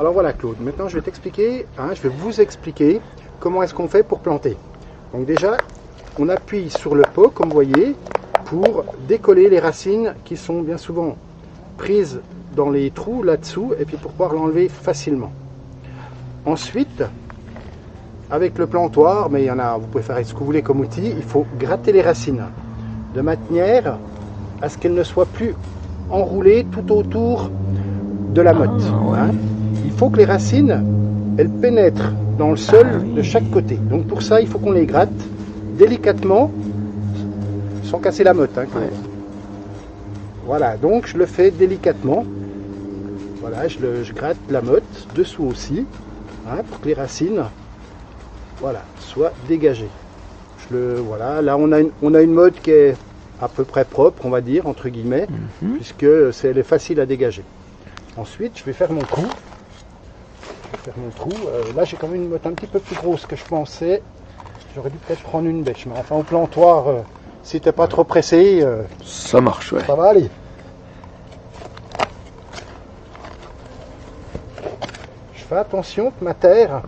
Alors voilà Claude, maintenant je vais t'expliquer, je vais vous expliquer comment est-ce qu'on fait pour planter. Donc déjà, on appuie sur le pot, comme vous voyez, pour décoller les racines qui sont bien souvent prises dans les trous là-dessous, et puis pour pouvoir l'enlever facilement. Ensuite, avec le plantoir, mais il y en a, vous pouvez faire ce que vous voulez comme outil, il faut gratter les racines de manière à ce qu'elles ne soient plus enroulées tout autour de la motte. Il faut que les racines, elles pénètrent dans le sol de chaque côté. Donc pour ça, il faut qu'on les gratte délicatement, sans casser la motte. Voilà, donc je le fais délicatement. Voilà, je gratte la motte, dessous aussi, pour que les racines soient dégagées. Voilà, là on a une motte qui est à peu près propre, on va dire, entre guillemets, puisque elle est facile à dégager. Ensuite, je vais faire mon trou. Là, j'ai quand même une motte un petit peu plus grosse que je pensais. J'aurais dû peut-être prendre une bêche, mais enfin au plantoir, si t'es pas trop pressé, ça marche, ouais. Ça va aller. Je fais attention que ma terre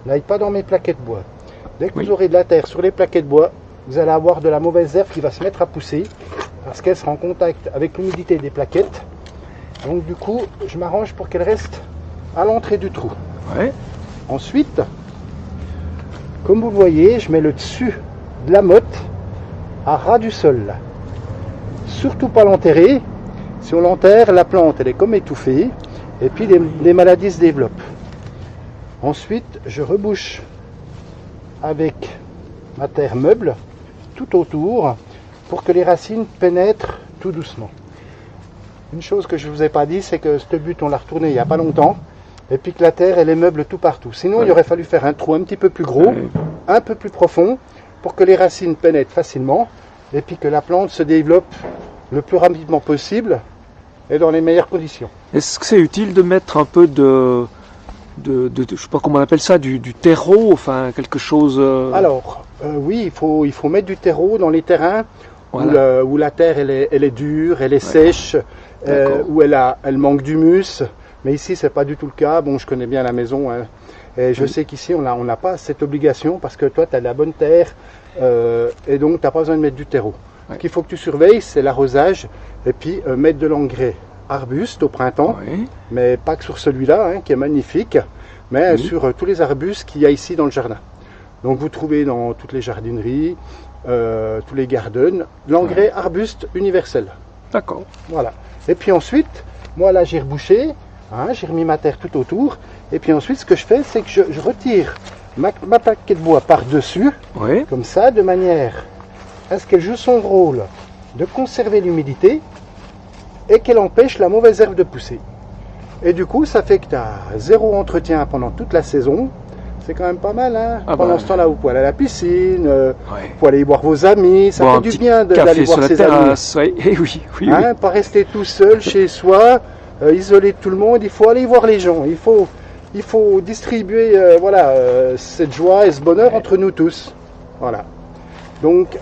n'aille pas dans mes plaquets de bois. Dès que vous aurez de la terre sur les plaquets de bois, vous allez avoir de la mauvaise herbe qui va se mettre à pousser parce qu'elle sera en contact avec l'humidité des plaquettes. Donc du coup, je m'arrange pour qu'elle reste à l'entrée du trou. Ensuite, comme vous le voyez, je mets le dessus de la motte à ras du sol. Là. Surtout pas l'enterrer. Si on l'enterre, la plante elle est comme étouffée et puis les maladies se développent. Ensuite, je rebouche avec ma terre meuble tout autour pour que les racines pénètrent tout doucement. Une chose que je ne vous ai pas dit, c'est que ce but on l'a retourné il n'y a pas longtemps et puis que la terre elle est meuble tout partout. Sinon il aurait fallu faire un trou un petit peu plus gros, un peu plus profond pour que les racines pénètrent facilement et puis que la plante se développe le plus rapidement possible et dans les meilleures conditions. Est-ce que c'est utile de mettre un peu de je sais pas comment on appelle ça, du terreau, enfin quelque chose... Alors, oui, il faut mettre du terreau dans les terrains où la terre elle est dure, elle est sèche, où elle manque d'humus. Mais ici, c'est pas du tout le cas. Bon, je connais bien la maison. Et je sais qu'ici, on n'a pas cette obligation parce que toi, tu as de la bonne terre et donc tu n'as pas besoin de mettre du terreau. Ce qu'il faut que tu surveilles, c'est l'arrosage et puis mettre de l'engrais arbuste au printemps, mais pas que sur celui-là, qui est magnifique, mais sur tous les arbustes qu'il y a ici dans le jardin. Donc vous trouvez dans toutes les jardineries, tous les gardens, l'engrais arbuste universel. D'accord. Voilà. Et puis ensuite, moi là j'ai rebouché, j'ai remis ma terre tout autour, et puis ensuite ce que je fais, c'est que je retire ma plaquette de bois par-dessus, comme ça, de manière à ce qu'elle joue son rôle de conserver l'humidité et qu'elle empêche la mauvaise herbe de pousser. Et du coup, ça fait que tu as zéro entretien pendant toute la saison. C'est quand même pas mal. Pendant ce temps-là, vous pouvez aller à la piscine, vous pouvez aller voir vos amis. Ça fait du bien d'aller voir ses amis. Pas rester tout seul chez soi, isolé de tout le monde. Il faut aller voir les gens. Il faut distribuer cette joie et ce bonheur entre nous tous. Voilà. Donc,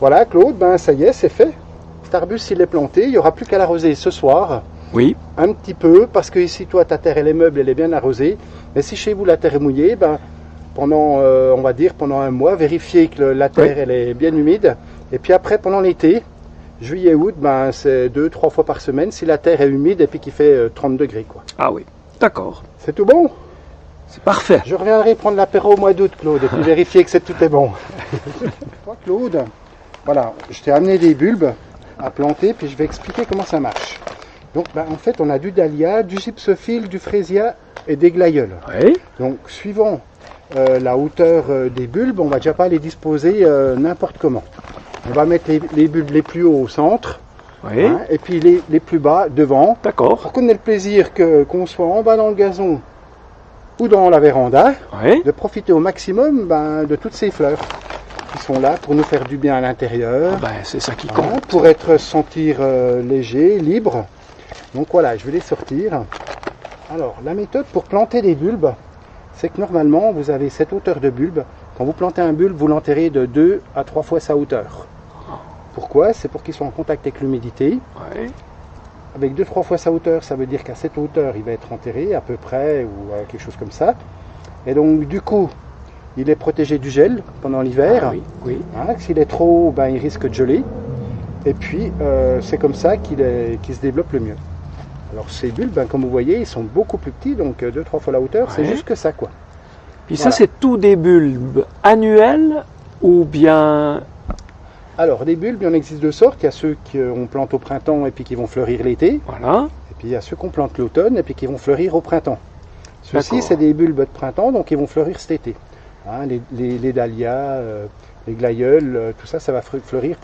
voilà, Claude, ça y est, c'est fait. Cet arbuste, il est planté. Il n'y aura plus qu'à l'arroser ce soir. Oui. Un petit peu, parce que ici, toi, ta terre, elle est meuble, elle est bien arrosée. Mais si chez vous, la terre est mouillée, pendant, on va dire, pendant un mois, vérifiez que la terre, elle est bien humide. Et puis après, pendant l'été, juillet, août, c'est 2-3 fois par semaine, si la terre est humide et puis qu'il fait 30 degrés, quoi. Ah oui, d'accord. C'est tout bon? C'est parfait. Je reviendrai prendre l'apéro au mois d'août, Claude, et puis vérifier que tout est bon. Toi, Claude, voilà, je t'ai amené des bulbes à planter, puis je vais expliquer comment ça marche. Donc, en fait, on a du dahlia, du gypsophile, du frésia et des glaïeuls. Donc, suivant la hauteur des bulbes, on va déjà pas les disposer n'importe comment. On va mettre les bulbes les plus hauts au centre, et puis les plus bas devant. D'accord. Pour qu'on ait le plaisir qu'on soit en bas dans le gazon ou dans la véranda, de profiter au maximum de toutes ces fleurs qui sont là pour nous faire du bien à l'intérieur. C'est ça qui compte. Pour sentir léger, libre. Donc voilà, je vais les sortir. Alors, la méthode pour planter des bulbes, c'est que normalement, vous avez cette hauteur de bulbe. Quand vous plantez un bulbe, vous l'enterrez de 2 à 3 fois sa hauteur. Pourquoi? C'est pour qu'il soit en contact avec l'humidité. avec 2-3 fois sa hauteur, ça veut dire qu'à cette hauteur, il va être enterré à peu près, ou quelque chose comme ça. Et donc, du coup, il est protégé du gel pendant l'hiver. Ah oui, oui. Hein, s'il est trop haut, ben, il risque de geler. Et puis, c'est comme ça qu'il se développe le mieux. Alors, ces bulbes, ben, comme vous voyez, ils sont beaucoup plus petits, donc 2-3 fois la hauteur, c'est Ouais. juste que ça, quoi. Puis Voilà. ça, c'est tous des bulbes annuels ou bien... Alors, des bulbes, il en existe deux sortes. Il y a ceux qu'on plante au printemps et puis qui vont fleurir l'été. Voilà. Et puis, il y a ceux qu'on plante l'automne et puis qui vont fleurir au printemps. Ceux-ci, D'accord. c'est des bulbes de printemps, donc ils vont fleurir cet été. Hein, les dahlias, les glaïeuls, tout ça, ça va fleurir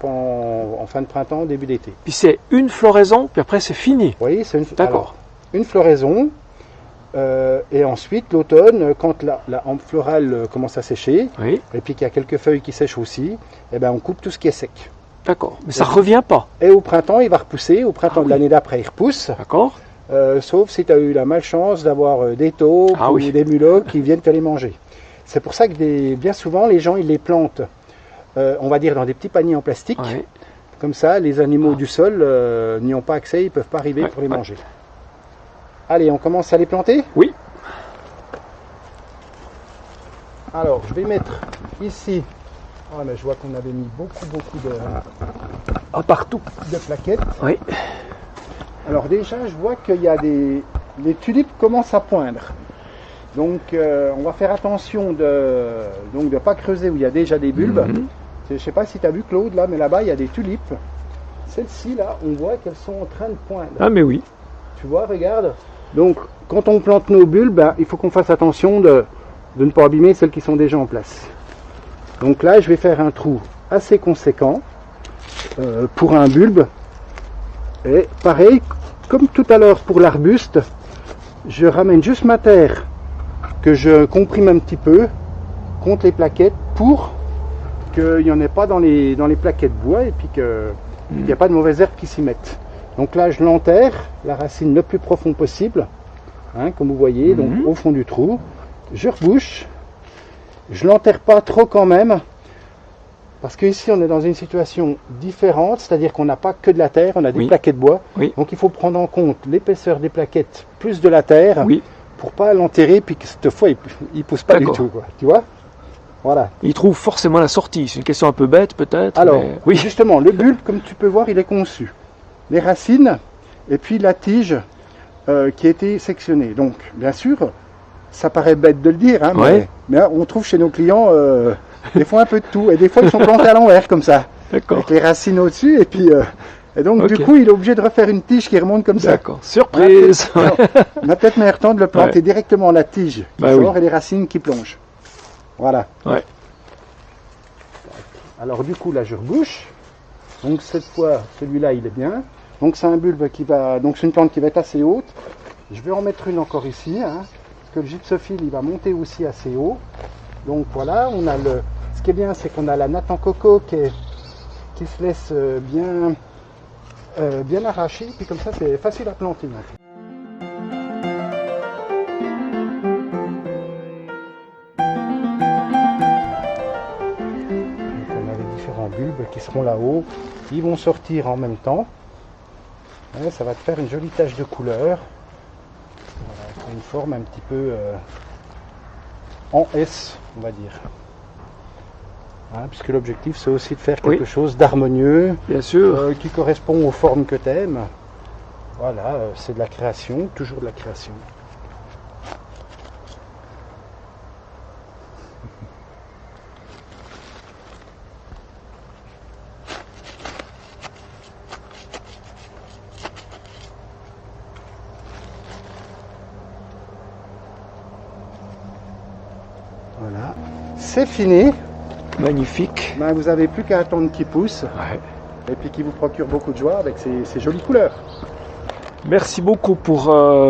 en fin de printemps, début d'été. Puis c'est une floraison, puis après c'est fini. Vous voyez, c'est D'accord. alors, une floraison. Et ensuite, l'automne, quand la hampe florale commence à sécher, Oui, et puis qu'il y a quelques feuilles qui sèchent aussi, eh ben, on coupe tout ce qui est sec. d'accord. Mais ça revient pas. Et au printemps, il va repousser. Au printemps Ah de oui. l'année d'après, il repousse. D'accord. Sauf si tu as eu la malchance d'avoir des taupes Ah ou oui. des mulots qui viennent te les manger. C'est pour ça que bien souvent, les gens, ils les plantent, on va dire, dans des petits paniers en plastique. Ouais. Comme ça, les animaux du sol n'y ont pas accès, ils ne peuvent pas arriver Ouais, pour les ouais. manger. Allez, on commence à les planter? Oui. Alors, je vais mettre ici. Ah, mais je vois qu'on avait mis beaucoup Ah, partout. de plaquettes. Oui. Alors déjà, je vois qu'il y a les tulipes commencent à poindre. Donc, on va faire attention de ne pas creuser où il y a déjà des bulbes. Mhm. Je ne sais pas si tu as vu, Claude, là, mais là-bas, il y a des tulipes. Celles-ci, là, on voit qu'elles sont en train de poindre. Ah, mais oui. Tu vois, regarde. Donc, quand on plante nos bulbes, ben, il faut qu'on fasse attention de ne pas abîmer celles qui sont déjà en place. Donc là, je vais faire un trou assez conséquent pour un bulbe. Et pareil, comme tout à l'heure pour l'arbuste, je ramène juste ma terre que je comprime un petit peu contre les plaquettes pour qu'il n'y en ait pas dans les plaquettes bois et puis qu'il n'y ait pas de mauvaises herbes qui s'y mettent. Donc là, je l'enterre, la racine le plus profond possible, hein, comme vous voyez, donc au fond du trou. Je rebouche, je l'enterre pas trop quand même, parce qu'ici on est dans une situation différente, c'est-à-dire qu'on n'a pas que de la terre, on a des Oui. plaquettes bois, Oui. donc il faut prendre en compte l'épaisseur des plaquettes plus de la terre, Oui. pour pas l'enterrer, puis que cette fois il pousse pas du D'accord. tout, quoi. Tu vois? Voilà. Il trouve forcément la sortie. C'est une question un peu bête, peut-être. Alors, mais... oui. justement, le bulbe, comme tu peux voir, il est conçu. Les racines, et puis la tige qui a été sectionnée. Donc, bien sûr, ça paraît bête de le dire, hein, Ouais. mais on trouve chez nos clients des fois un peu de tout. Et des fois, ils sont plantés à l'envers, comme ça, D'accord. avec les racines au-dessus. Et puis, et donc, Ok. du coup, il est obligé de refaire une tige qui remonte comme ça. D'accord. Surprise. Alors, on a peut-être meilleur temps de le planter Ouais. directement la tige qui Bah sort oui. et les racines qui plongent. Voilà. Ouais. Alors du coup là je rebouche. Donc cette fois celui-là il est bien. Donc c'est un bulbe qui va. Donc c'est une plante qui va être assez haute. Je vais en mettre une encore ici, hein, parce que le gypsophile il va monter aussi assez haut. Donc voilà, on a le. Ce qui est bien c'est qu'on a la natte en coco qui se laisse bien arracher, puis comme ça c'est facile à planter. En fait. Donc on a les différents bulbes qui seront là-haut, ils vont sortir en même temps. Ouais, ça va te faire une jolie tache de couleur. Voilà, c'est une forme un petit peu en S, on va dire. Hein, puisque l'objectif c'est aussi de faire quelque Oui. chose d'harmonieux, Bien sûr. qui correspond aux formes que tu aimes. Voilà, c'est de la création, toujours de la création. Voilà, c'est fini. Magnifique. Ben, vous n'avez plus qu'à attendre qu'il pousse Ouais. et puis qu'il vous procure beaucoup de joie avec ces jolies couleurs. Merci beaucoup pour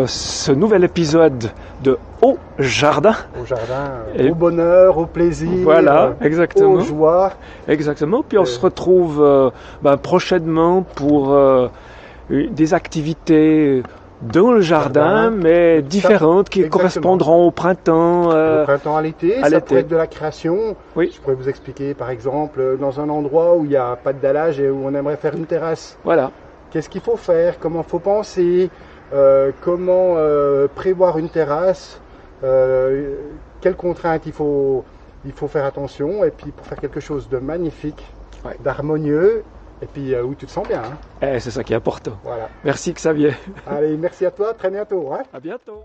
ce nouvel épisode de Au Jardin. Au jardin, Et- au bonheur, au plaisir, Voilà, exactement. aux joies. Exactement. Puis on se retrouve prochainement pour des activités dans le jardin, Jardin. mais différentes qui Exactement. correspondront au printemps. Au printemps, à l'été, à ça l'été. pourrait être de la création. Oui. Je pourrais vous expliquer, par exemple, dans un endroit où il n'y a pas de dallage et où on aimerait faire une terrasse. Voilà. qu'est-ce qu'il faut faire, comment il faut penser, comment prévoir une terrasse, quelles contraintes il faut faire attention, et puis pour faire quelque chose de magnifique, d'harmonieux, et puis où tu te sens bien. Hein. C'est ça qui est important. Voilà. Merci Xavier. Allez, merci à toi, très bientôt. Hein. À bientôt.